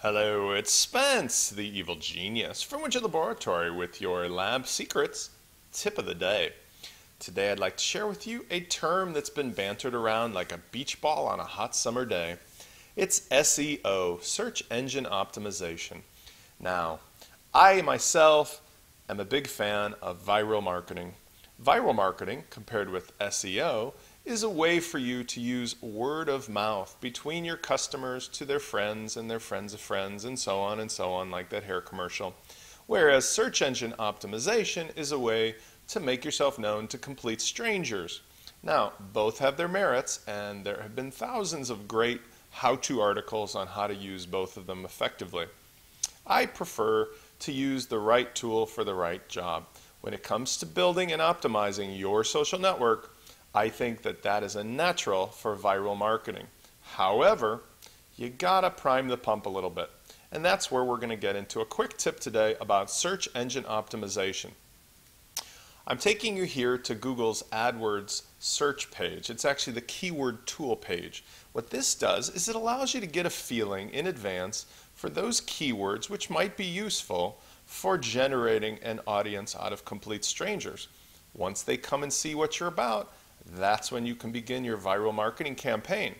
Hello, it's Spence, the evil genius from Winter Laboratory with your lab secrets tip of the day. Today I'd like to share with you a term that's been bantered around like a beach ball on a hot summer day. It's SEO, Search Engine Optimization. Now, I myself am a big fan of viral marketing. Viral marketing, compared with SEO, is a way for you to use word of mouth between your customers to their friends and their friends of friends and so on, like that hair commercial. Whereas search engine optimization is a way to make yourself known to complete strangers. Now, both have their merits, and there have been thousands of great how-to articles on how to use both of them effectively. I prefer to use the right tool for the right job. When it comes to building and optimizing your social network, I think that is a natural for viral marketing. However, you gotta prime the pump a little bit. And that's where we're gonna get into a quick tip today about search engine optimization. I'm taking you here to Google's AdWords search page. It's actually the keyword tool page. What this does is it allows you to get a feeling in advance for those keywords which might be useful for generating an audience out of complete strangers. Once they come and see what you're about, that's when you can begin your viral marketing campaign.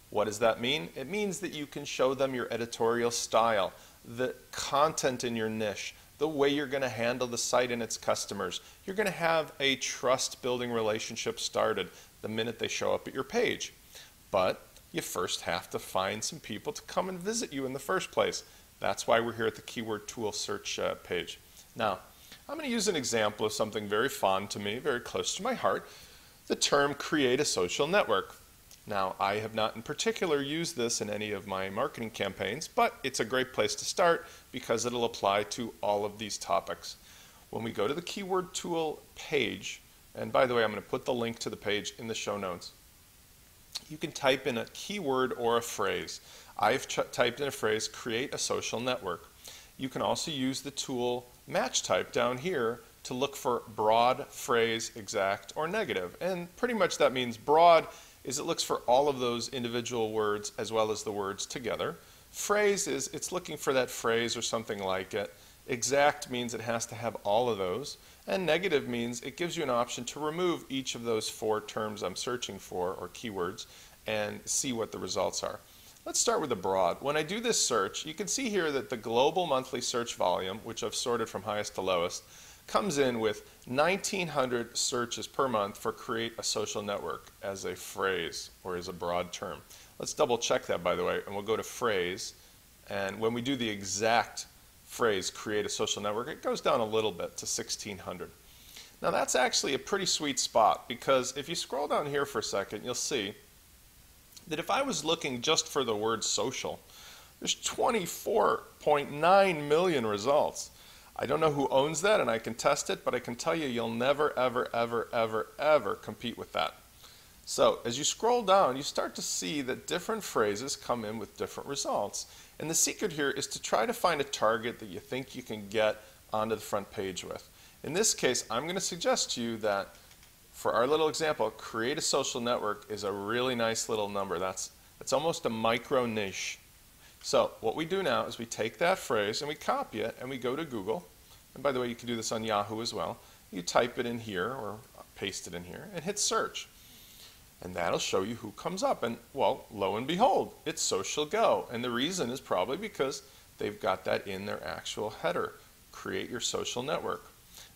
What does that mean? It means that you can show them your editorial style, the content in your niche, the way you're going to handle the site and its customers. You're going to have a trust-building relationship started the minute they show up at your page. But you first have to find some people to come and visit you in the first place. That's why we're here at the keyword tool search page. Now, I'm going to use an example of something very fond to me, very close to my heart, the term create a social network. Now, I have not in particular used this in any of my marketing campaigns, but it's a great place to start because it'll apply to all of these topics. When we go to the keyword tool page, and by the way, I'm going to put the link to the page in the show notes, you can type in a keyword or a phrase. I've typed in a phrase, create a social network. You can also use the tool match type down here to look for broad, phrase, exact, or negative. And pretty much that means broad is it looks for all of those individual words as well as the words together. Phrase is it's looking for that phrase or something like it. Exact means it has to have all of those. And negative means it gives you an option to remove each of those four terms I'm searching for, or keywords, and see what the results are. Let's start with the broad. When I do this search, you can see here that the global monthly search volume, which I've sorted from highest to lowest, comes in with 1,900 searches per month for create a social network as a phrase or as a broad term. Let's double check that, by the way, and we'll go to phrase. And when we do the exact phrase, create a social network, it goes down a little bit to 1,600. Now that's actually a pretty sweet spot, because if you scroll down here for a second, you'll see that if I was looking just for the word social, there's 24.9 million results. I don't know who owns that, and I can test it, but I can tell you you'll never, ever, ever, ever, ever compete with that. So as you scroll down, you start to see that different phrases come in with different results. And the secret here is to try to find a target that you think you can get onto the front page with. In this case, I'm going to suggest to you that for our little example, create a social network is a really nice little number. That's almost a micro niche. So what we do now is we take that phrase and we copy it and we go to Google. And by the way, you can do this on Yahoo as well. You type it in here or paste it in here and hit search. And that'll show you who comes up. And well, lo and behold, it's Social Go. And the reason is probably because they've got that in their actual header. Create your social network.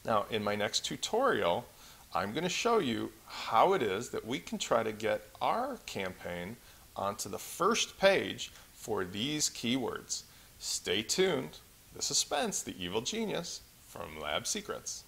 Now, in my next tutorial, I'm going to show you how it is that we can try to get our campaign onto the first page for these keywords. Stay tuned. This is Spence, the evil genius from Lab Secrets.